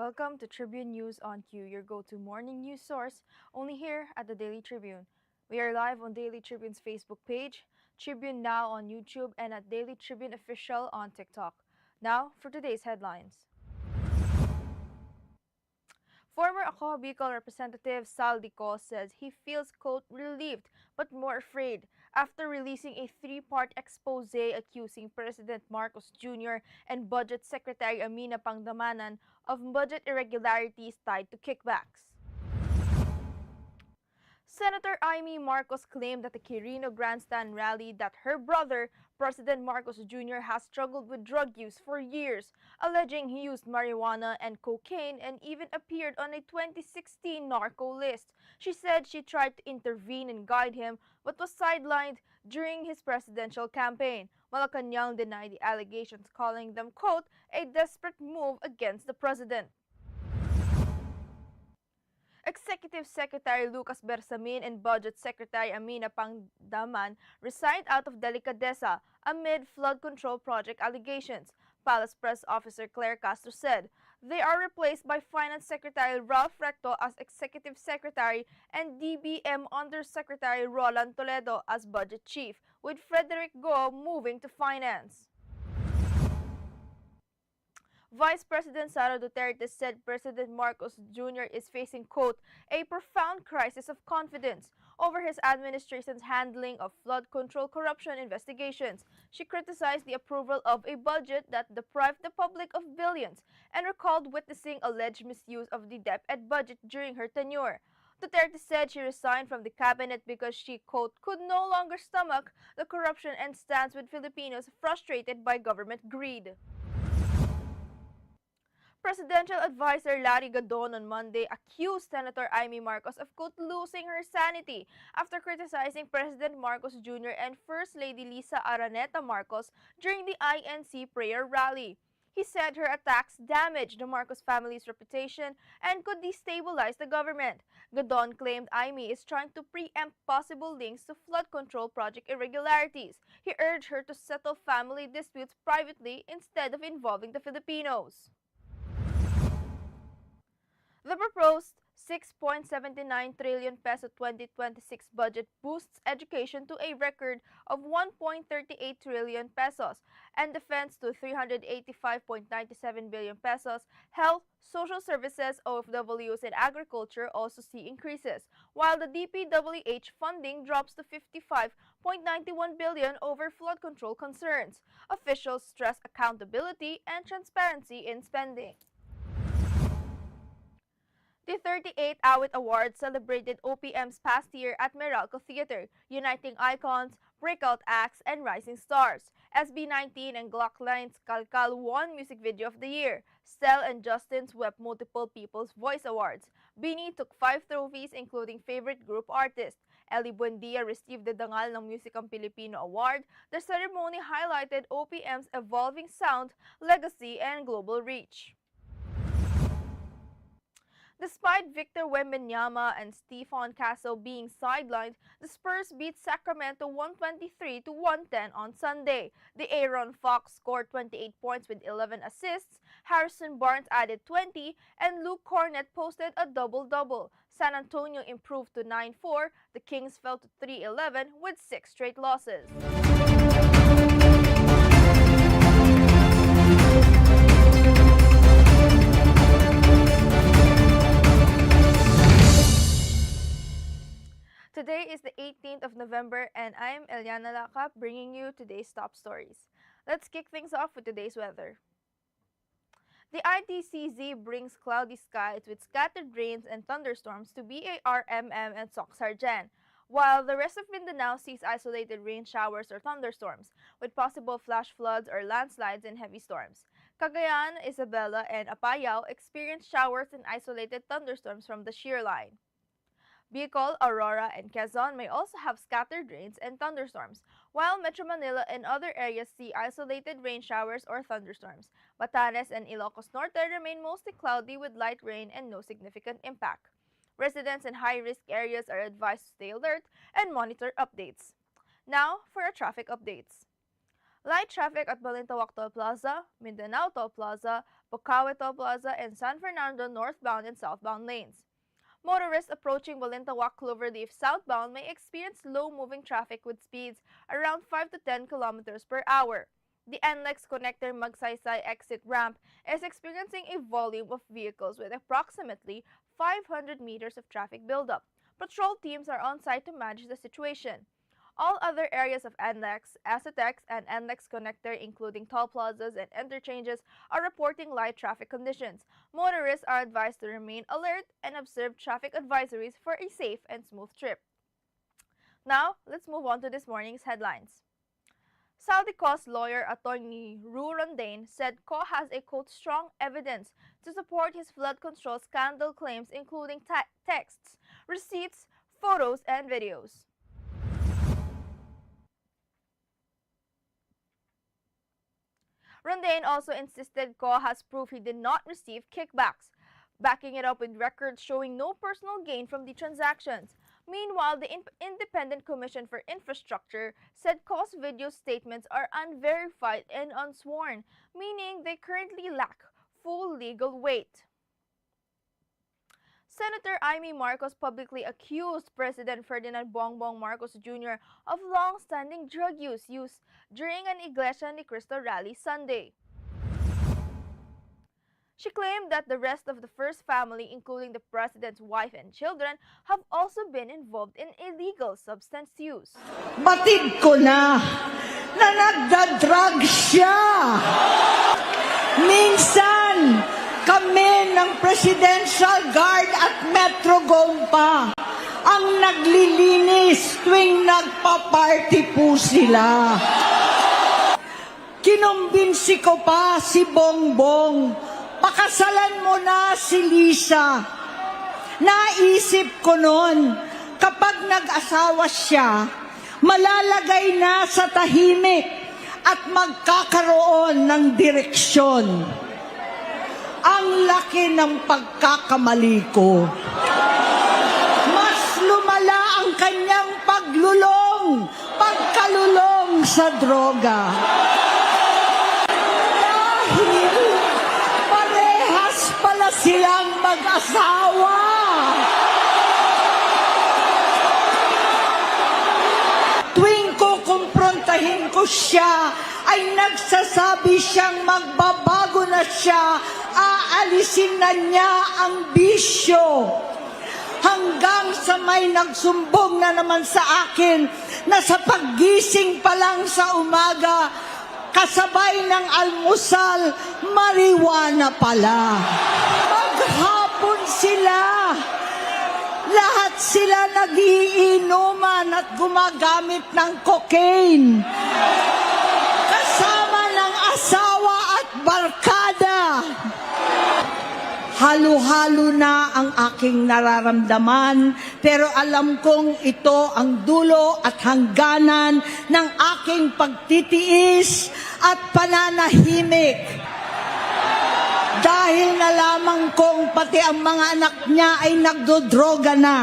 Welcome to Tribune News on Q, your go-to morning news source, only here at the Daily Tribune. We are live on Daily Tribune's Facebook page, Tribune Now on YouTube, and at Daily Tribune Official on TikTok. Now, for today's headlines. Former Ako Bicol Representative Sal Dico says he feels, quote, relieved but more afraid after releasing a three-part expose accusing President Marcos Jr. and Budget Secretary Amina Pangdamanan of budget irregularities tied to kickbacks. Senator Amy Marcos claimed at the Quirino Grandstand rally that her brother, President Marcos Jr., has struggled with drug use for years, alleging he used marijuana and cocaine and even appeared on a 2016 narco list. She said she tried to intervene and guide him but was sidelined during his presidential campaign. Malacanang denied the allegations, calling them, quote, a desperate move against the president. Executive Secretary Lucas Bersamin and Budget Secretary Amina Pangdaman resigned out of Delicadeza amid flood control project allegations. Palace Press Officer Claire Castro said they are replaced by Finance Secretary Ralph Recto as Executive Secretary and DBM Undersecretary Roland Toledo as Budget Chief, with Frederick Go moving to Finance. Vice President Sara Duterte said President Marcos Jr. is facing, quote, a profound crisis of confidence over his administration's handling of flood control corruption investigations. She criticized the approval of a budget that deprived the public of billions and recalled witnessing alleged misuse of the DepEd budget during her tenure. Duterte said she resigned from the cabinet because she, quote, could no longer stomach the corruption and stands with Filipinos frustrated by government greed. Presidential advisor Larry Gadon on Monday accused Senator Amy Marcos of, quote, losing her sanity after criticizing President Marcos Jr. and First Lady Lisa Araneta Marcos during the INC prayer rally. He said her attacks damaged the Marcos family's reputation and could destabilize the government. Gadon claimed Amy is trying to preempt possible links to flood control project irregularities. He urged her to settle family disputes privately instead of involving the Filipinos. The proposed 6.79 trillion peso 2026 budget boosts education to a record of 1.38 trillion pesos and defense to 385.97 billion pesos. Health, social services, OFWs, and agriculture also see increases, while the DPWH funding drops to 55.91 billion over flood control concerns. Officials stress accountability and transparency in spending. The 38th Awit Awards celebrated OPM's past year at Meralco Theater, uniting icons, breakout acts, and rising stars. SB19 and Glockline's Kalkal won Music Video of the Year. Stel and Justin swept multiple People's Voice Awards. Bini took 5 trophies including Favorite Group Artist. Eli Buendia received the Dangal ng Musikang Pilipino Award. The ceremony highlighted OPM's evolving sound, legacy, and global reach. Despite Victor Wembanyama and Stephen Casso being sidelined, the Spurs beat Sacramento 123-110 on Sunday. The Aaron Fox scored 28 points with 11 assists, Harrison Barnes added 20, and Luke Cornett posted a double-double. San Antonio improved to 9-4, the Kings fell to 3-11 with 6 straight losses. Today is the 18th of November and I'm Eliana Lacap bringing you today's top stories. Let's kick things off with today's weather. The ITCZ brings cloudy skies with scattered rains and thunderstorms to BARMM and Soxargen, while the rest of Mindanao sees isolated rain showers or thunderstorms with possible flash floods or landslides and heavy storms. Cagayan, Isabela, and Apayao experience showers and isolated thunderstorms from the shear line. Bicol, Aurora, and Quezon may also have scattered rains and thunderstorms, while Metro Manila and other areas see isolated rain showers or thunderstorms. Batanes and Ilocos Norte remain mostly cloudy with light rain and no significant impact. Residents in high-risk areas are advised to stay alert and monitor updates. Now for our traffic updates. Light traffic at Balintawak Toll Plaza, Mindanao Toll Plaza, Bocaue Toll Plaza, and San Fernando northbound and southbound lanes. Motorists approaching Balintawak Cloverleaf southbound may experience slow-moving traffic with speeds around 5 to 10 kilometers per hour. The NLEX connector Magsaysay exit ramp is experiencing a volume of vehicles with approximately 500 meters of traffic buildup. Patrol teams are on site to manage the situation. All other areas of NLEX, Acetex, and NLEX connector, including toll plazas and interchanges, are reporting light traffic conditions. Motorists are advised to remain alert and observe traffic advisories for a safe and smooth trip. Now, let's move on to this morning's headlines. Saldico's lawyer, attorney Ru Rondain, said Co has a quote strong evidence to support his flood control scandal claims, including texts, receipts, photos, and videos. Rondain also insisted Co has proof he did not receive kickbacks, backing it up with records showing no personal gain from the transactions. Meanwhile, the Independent Commission for Infrastructure said Co's video statements are unverified and unsworn, meaning they currently lack full legal weight. Senator Amy Marcos publicly accused President Ferdinand Bongbong Marcos Jr. of long-standing drug use during an Iglesia ni Cristo rally Sunday. She claimed that the rest of the first family, including the president's wife and children, have also been involved in illegal substance use. Batid ko na nagda-drug siya. Minsan, kami ng Presidential Guard at Metro Gompa ang naglilinis tuwing nagpa-party po sila. Kinumbinsi ko pa si Bongbong, pakasalan mo na si Lisa. Naisip ko noon, kapag nag-asawa siya, malalagay na sa tahimik at magkakaroon ng direksyon. Ang laki ng pagkakamali ko. Mas lumala ang kanyang pagkalulong sa droga. Dahil parehas pala silang mag-asawa. Tuwing kukumprontahin ko siya, ay nagsasabi siyang magbabago na siya, aalisin na niya ang bisyo. Hanggang sa may nagsumbong na naman sa akin na sa paggising pa lang sa umaga, kasabay ng almusal, marijuana pala. Maghapon sila. Lahat sila nagiinuman at gumagamit ng cocaine. Kasama ng asawa at barkada. Halo-halo na ang aking nararamdaman, pero alam kong ito ang dulo at hangganan ng aking pagtitiis at pananahimik. Dahil nalaman kong pati ang mga anak niya ay nagdodroga na.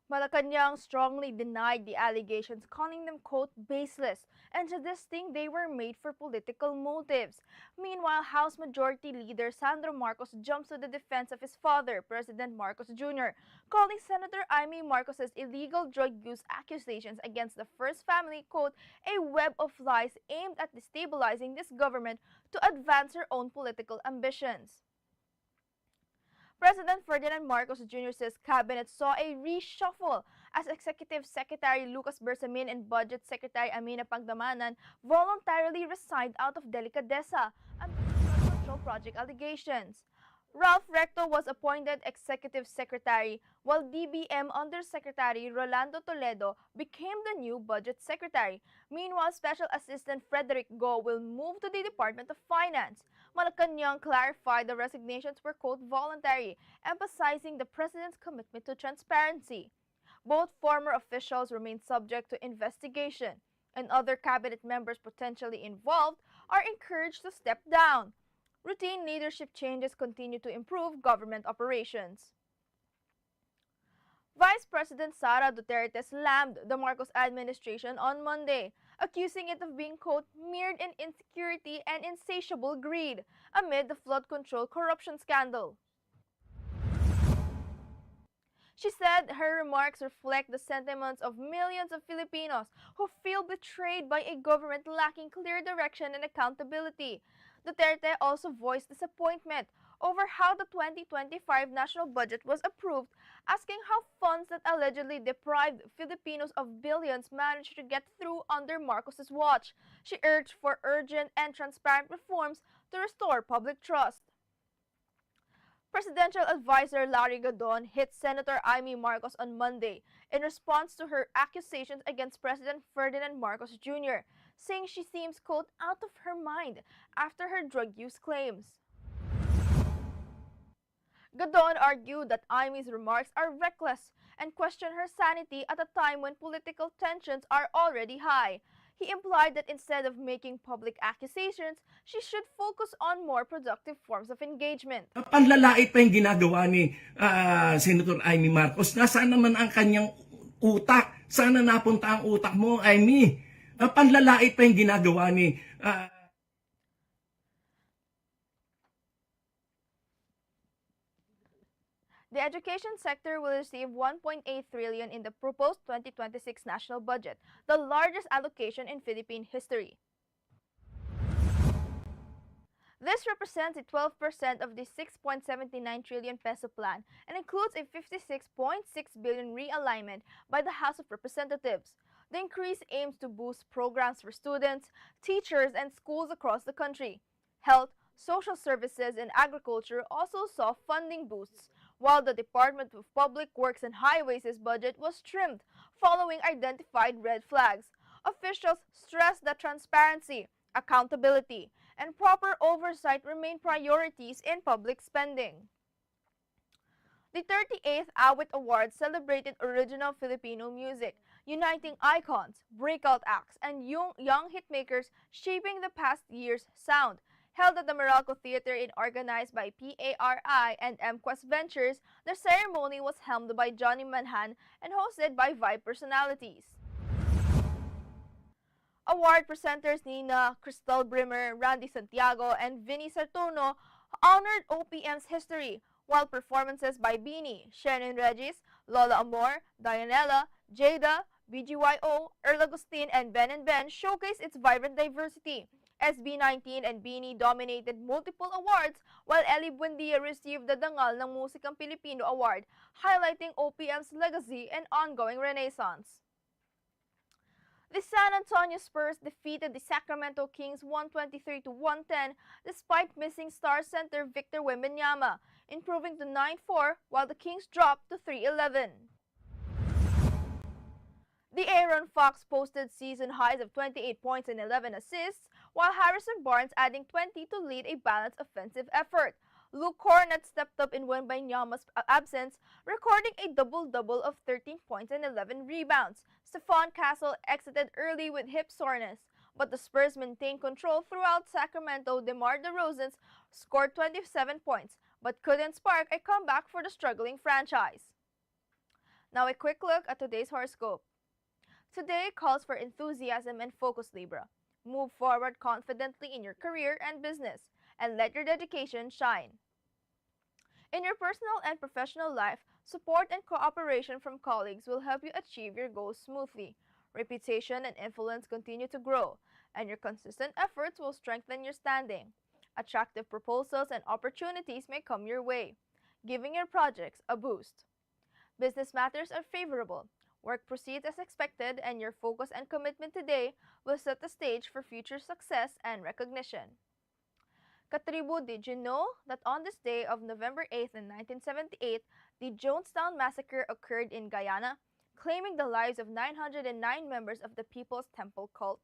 Malacanang strongly denied the allegations, calling them, quote, baseless, and suggesting they were made for political motives. Meanwhile, House Majority Leader Sandro Marcos jumps to the defense of his father, President Marcos Jr., calling Senator Amy Marcos's illegal drug use accusations against the first family, quote, a web of lies aimed at destabilizing this government to advance her own political ambitions. President Ferdinand Marcos Jr. says cabinet saw a reshuffle as Executive Secretary Lucas Bersamin and Budget Secretary Amina Pagdamanan voluntarily resigned out of Delicadeza amid flood control project allegations. Ralph Recto was appointed Executive Secretary, while DBM Undersecretary Rolando Toledo became the new Budget Secretary. Meanwhile, Special Assistant Frederick Go will move to the Department of Finance. Malacanang clarified the resignations were, quote, voluntary, emphasizing the President's commitment to transparency. Both former officials remain subject to investigation, and other cabinet members potentially involved are encouraged to step down. Routine leadership changes continue to improve government operations. Vice President Sara Duterte slammed the Marcos administration on Monday, accusing it of being, quote, mired in insecurity and insatiable greed amid the flood control corruption scandal. She said her remarks reflect the sentiments of millions of Filipinos who feel betrayed by a government lacking clear direction and accountability. Duterte also voiced disappointment over how the 2025 national budget was approved, asking how funds that allegedly deprived Filipinos of billions managed to get through under Marcos's watch. She urged for urgent and transparent reforms to restore public trust. Presidential advisor Larry Gadon hit Senator Amy Marcos on Monday in response to her accusations against President Ferdinand Marcos Jr., saying she seems, quote, out of her mind after her drug use claims. Gadon argued that Amy's remarks are reckless and questioned her sanity at a time when political tensions are already high. He implied that instead of making public accusations, she should focus on more productive forms of engagement. Panlalait pa yung ginagawa ni Senator Amy Marcos. Nasaan naman ang kanyang utak? Sana napunta ang utak mo, Amy? Panlalait pa yung ginagawa ni... The education sector will receive 1.8 trillion in the proposed 2026 national budget, the largest allocation in Philippine history. This represents a 12% of the 6.79 trillion peso plan and includes a 56.6 billion realignment by the House of Representatives. The increase aims to boost programs for students, teachers, and schools across the country. Health, social services, and agriculture also saw funding boosts, while the Department of Public Works and Highways' budget was trimmed following identified red flags. Officials stressed that transparency, accountability, and proper oversight remain priorities in public spending. The 38th Awit Awards celebrated original Filipino music, uniting icons, breakout acts, and young hitmakers shaping the past year's sound. Held at the Meralco Theater and organized by PARI and MQuest Ventures, the ceremony was helmed by Johnny Manhan and hosted by Vibe personalities. Award presenters Nina Crystal Brimmer, Randy Santiago, and Vinny Sartuno honored OPM's history, while performances by Beanie, Shannon Regis, Lola Amor, Dianella, Jada, BGYO, Earl Agustin, and Ben showcased its vibrant diversity. SB19 and Beanie dominated multiple awards, while Ellie Buendia received the Dangal ng Musikang Pilipino Award, highlighting OPM's legacy and ongoing renaissance. The San Antonio Spurs defeated the Sacramento Kings 123-110 despite missing star center Victor Wembanyama, improving to 9-4 while the Kings dropped to 3-11. The Aaron Fox posted season highs of 28 points and 11 assists, while Harrison Barnes adding 20 to lead a balanced offensive effort. Luke Cornett stepped up in Wembanyama's absence, recording a double-double of 13 points and 11 rebounds. Stephon Castle exited early with hip soreness, but the Spurs maintained control throughout. Sacramento. DeMar DeRozan scored 27 points, but couldn't spark a comeback for the struggling franchise. Now a quick look at today's horoscope. Today calls for enthusiasm and focus, Libra. Move forward confidently in your career and business, and let your dedication shine. In your personal and professional life, support and cooperation from colleagues will help you achieve your goals smoothly. Reputation and influence continue to grow, and your consistent efforts will strengthen your standing. Attractive proposals and opportunities may come your way, giving your projects a boost. Business matters are favorable. Work proceeds as expected, and your focus and commitment today will set the stage for future success and recognition. Katribu, did you know that on this day of November 8th in 1978, the Jonestown Massacre occurred in Guyana, claiming the lives of 909 members of the People's Temple cult?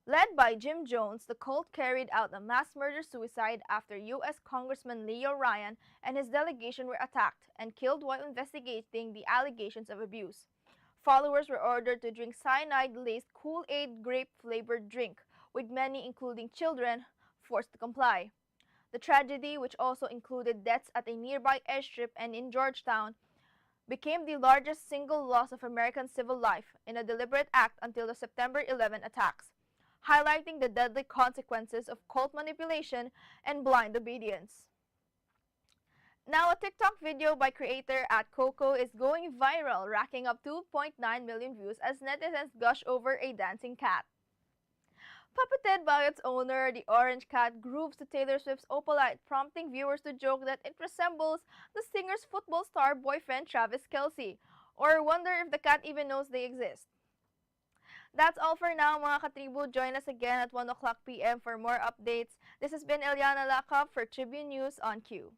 Led by Jim Jones, the cult carried out a mass murder-suicide after U.S. Congressman Leo Ryan and his delegation were attacked and killed while investigating the allegations of abuse. Followers were ordered to drink cyanide-laced Kool-Aid grape-flavored drink, with many, including children, forced to comply. The tragedy, which also included deaths at a nearby airstrip and in Georgetown, became the largest single loss of American civil life in a deliberate act until the September 11 attacks, highlighting the deadly consequences of cult manipulation and blind obedience. Now, a TikTok video by creator at Coco is going viral, racking up 2.9 million views as netizens gush over a dancing cat. Puppeted by its owner, the orange cat grooves to Taylor Swift's Opalite, prompting viewers to joke that it resembles the singer's football star boyfriend Travis Kelce, or wonder if the cat even knows they exist. That's all for now, mga katribu. Join us again at 1 o'clock p.m. for more updates. This has been Eliana Lacap for Tribune News on Q.